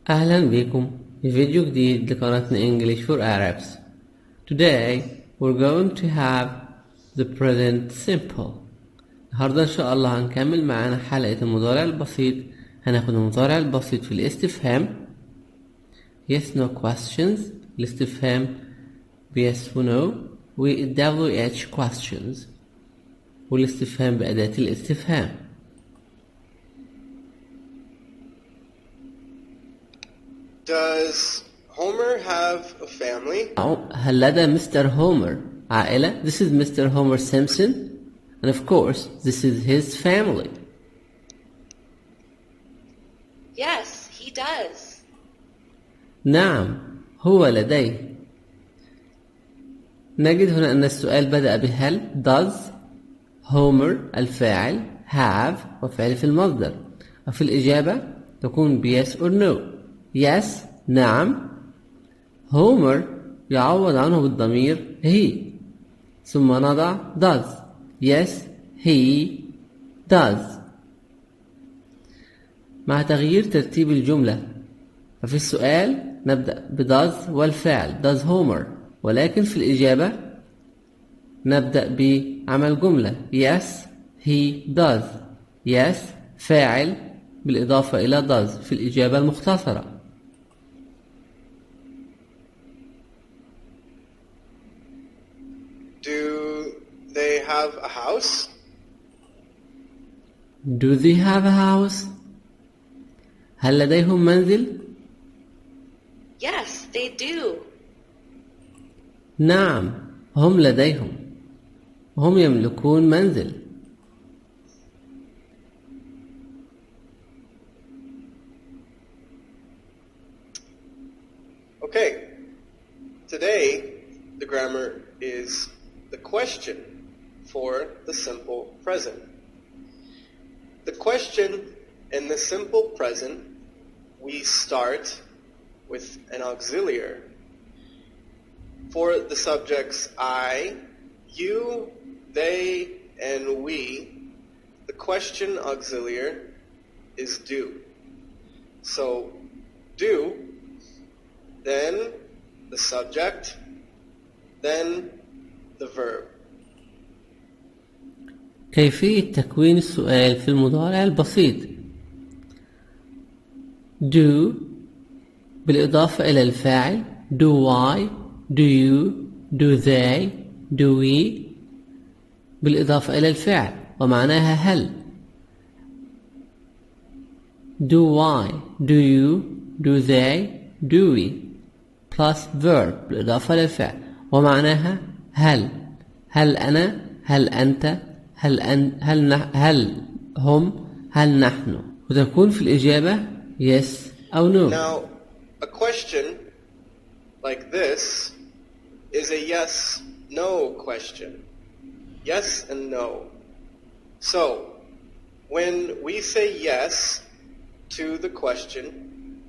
أهلا بكم في فيديو جديد لقناتنا English for Arabs. Today we're going to have the present simple. النهاردة إن شاء الله هنكمل معانا حلقة المضارع البسيط. هناخد المضارع البسيط في الاستفهام yes no questions، الاستفهام yes و no، وال WH questions، والاستفهام بأداة الاستفهام. Does Homer have a family? هل لدى مستر هومر عائلة؟ This is Mr. Homer Simpson, and of course this is his family. Yes, he does. نعم هو لديه. نجد هنا أن السؤال بدأ بهل does Homer الفاعل have وفعل في المصدر، وفي الإجابة تكون ب yes or no. yes نعم، هومر يعوض عنه بالضمير he، ثم نضع does. yes he does. مع تغيير ترتيب الجملة، ففي السؤال نبدأ ب does والفعل does Homer، ولكن في الإجابة نبدأ بعمل جملة yes he does. yes فاعل بالإضافة إلى does في الإجابة المختصرة. Do they have a house? Do they have a house? هل لديهم منزل؟ Yes, they do. نعم هم لديهم، هم يملكون منزل. Okay, today the grammar is the question for the simple present. The question in the simple present, we start with an auxiliary. For the subjects I, you, they, and we, the question auxiliary is do. So do, then the subject, then the verb. كيفية تكوين السؤال في المضارع البسيط. do بالإضافة إلى الفاعل do I, do you, do they, do we بالإضافة إلى الفعل ومعناها هل. do I, do you, do they, do we plus verb بالإضافة للفعل ومعناها هل. هل أنا، هل أنت، هل هم، هل نحن، وتكون في الإجابة yes أو no. Now, a question like this is a yes-no question. Yes and no. So, when we say yes to the question,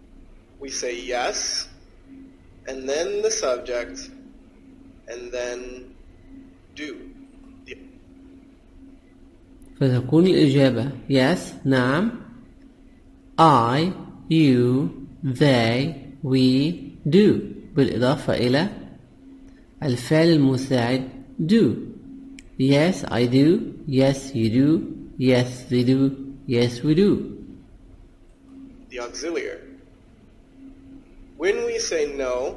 we say yes, and then the subject, and then do. فتكون الإجابة yes نعم I, you, they, we, do بالإضافة إلى الفعل المساعد do. yes I do, yes you do, yes they do, yes we do. The auxiliary. When we say no,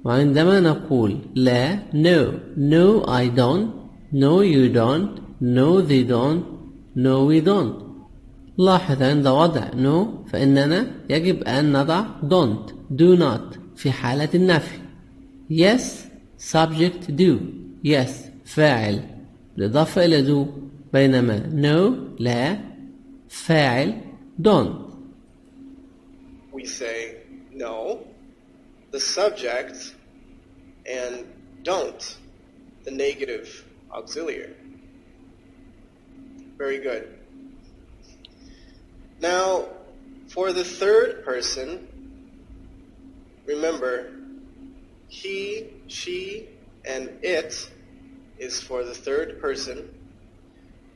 وعندما نقول لا no, no I don't, no you don't, no they don't, no we don't. لاحظ عند وضع no فإننا يجب أن نضع don't, do not في حالة النفي. yes subject do, yes فاعل بالإضافة إلى do، بينما no لا فاعل don't. we say no, the subject, and don't, the negative auxiliary. Very good. Now, for the third person, remember, he, she, and it is for the third person.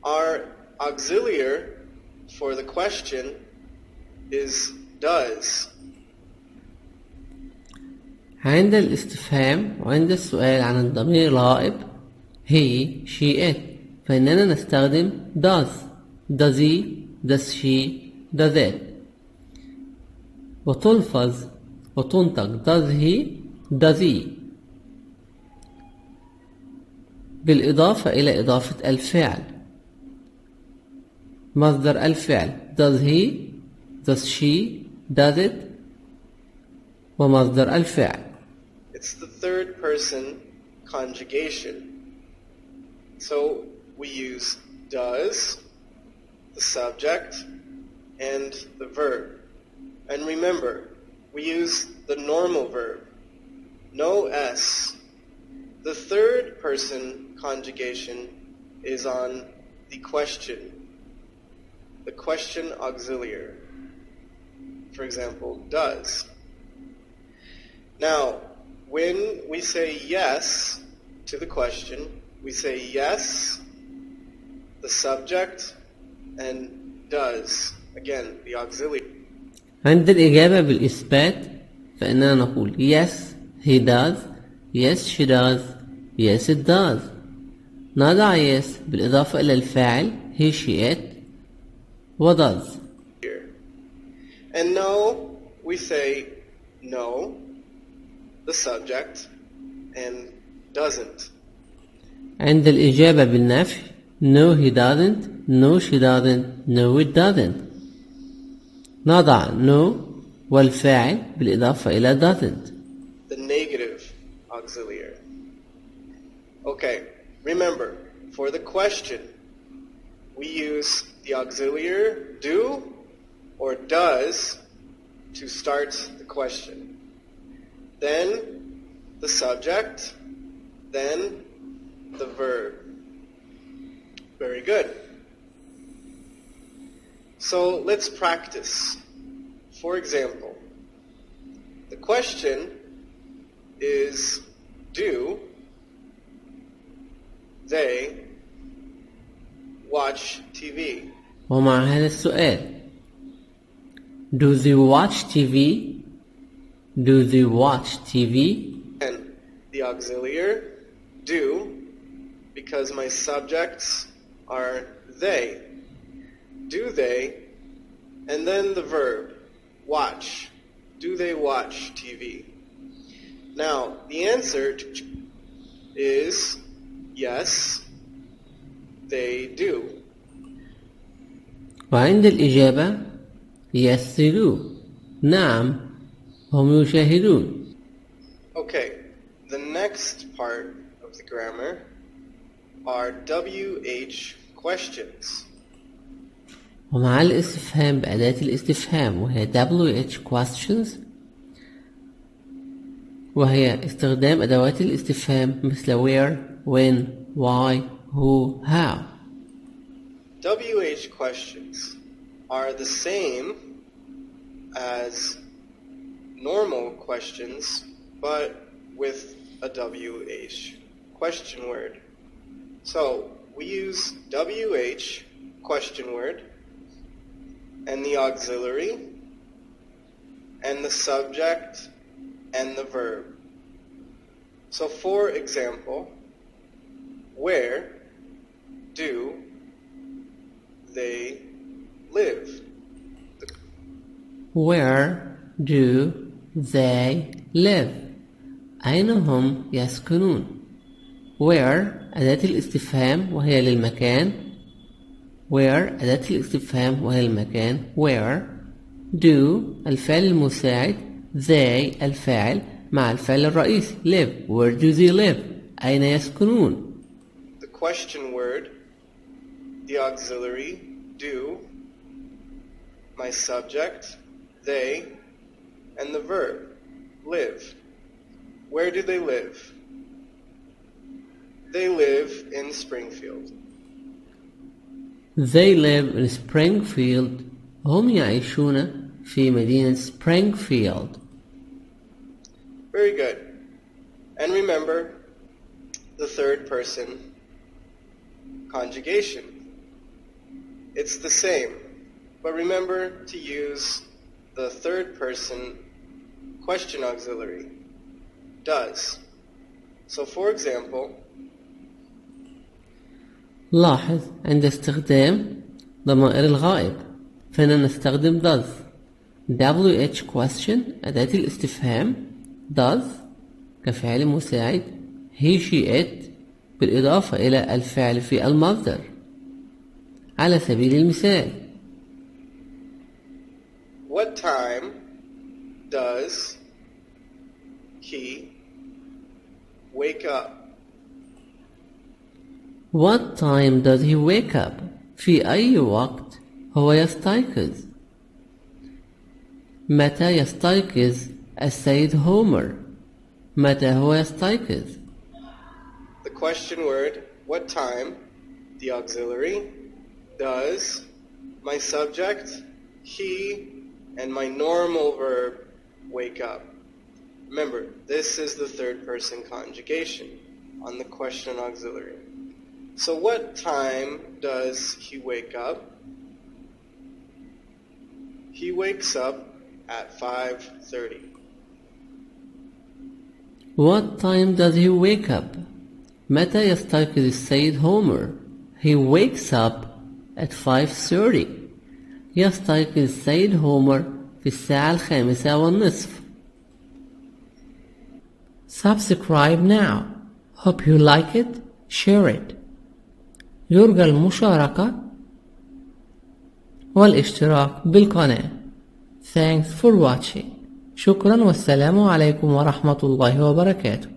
Our auxiliary for the question is does. عند الاستفهام وعند السؤال عن الضمير الغائب he, she, it فإننا نستخدم does he, does she, does it وتلفظ وتنطق does he, does he بالإضافة إلى إضافة الفعل مصدر الفعل does he, does she, does it ومصدر الفعل. It's the third person conjugation. So we use does, the subject, and the verb. And remember, we use the normal verb, no S. The third person conjugation is on the question auxiliary. For example, does. Now, when we say yes to the question, we say yes, the subject, and does. Again, the auxiliary. عند الإجابة بالإثبات فإننا نقول yes, he does, yes, she does, yes, it does. نضع yes بالإضافة إلى الفاعل he, she, it و does. And no, we say no, the subject, and doesn't. عند الإجابة بالنفي no he doesn't, no she doesn't, no it doesn't. نضع no والفاعل بالإضافة إلى doesn't. The negative auxiliary. Okay, remember, for the question, we use the auxiliary do or does to start the question. Then the subject, then the verb. Very good. So let's practice. For example, the question is, do they watch TV? ومع هذا السؤال do they watch TV? Do they watch TV? And the auxiliary, do, because my subjects are they. Do they, and then the verb, watch. Do they watch TV? Now, the answer is yes, they do. وعند الإجابة yes they do. نعم هم يشاهدون. Okay, the next part of the grammar are WH questions. ومع الاستفهام بأداة الاستفهام وهي WH questions وهي استخدام أدوات الاستفهام مثل where, when, why, who, how. WH questions are the same as normal questions, but with a WH question word. So we use WH question word and the auxiliary and the subject and the verb. So for example, where do they live? Where do they live? أين هم يسكنون؟ Where أداة الاستفهام وهي للمكان. Where أداة الاستفهام وهي المكان. Where do الفعل المساعد. They الفاعل مع الفعل الرئيسي live. Where do they live? أين يسكنون؟ The question word, the auxiliary, do, my subject, they, and the verb, live. Where do they live? They live in Springfield. They live in Springfield. هم يعيشون في مدينة Springfield. Very good. And remember the third person conjugation. It's the same, but remember to use the third person question auxiliary, does. So for example, لاحظ عند استخدام ضمائر الغائب فإننا نستخدم does. WH question أداة الاستفهام، does كفعل مساعد، he she it بالإضافة إلى الفعل في المصدر. على سبيل المثال what time does he wake up? What time does he wake up? في أي وقت هو يستيقظ؟ متى يستيقظ السيد هومر؟ متى هو يستيقظ؟ The question word, what time, the auxiliary, does, my subject, he, and my normal verb, wake up. Remember, this is the third person conjugation on the question auxiliary. So what time does he wake up? He wakes up at 5:30. What time does he wake up? متى يستيقظ السيد هومر؟ He wakes up at 5:30. يستيقظ السيد هومر في الساعة 5:30. Subscribe now. Hope you like it. Share it. يرجى المشاركة والاشتراك بالقناة. Thanks for watching. شكرا والسلام عليكم ورحمة الله وبركاته.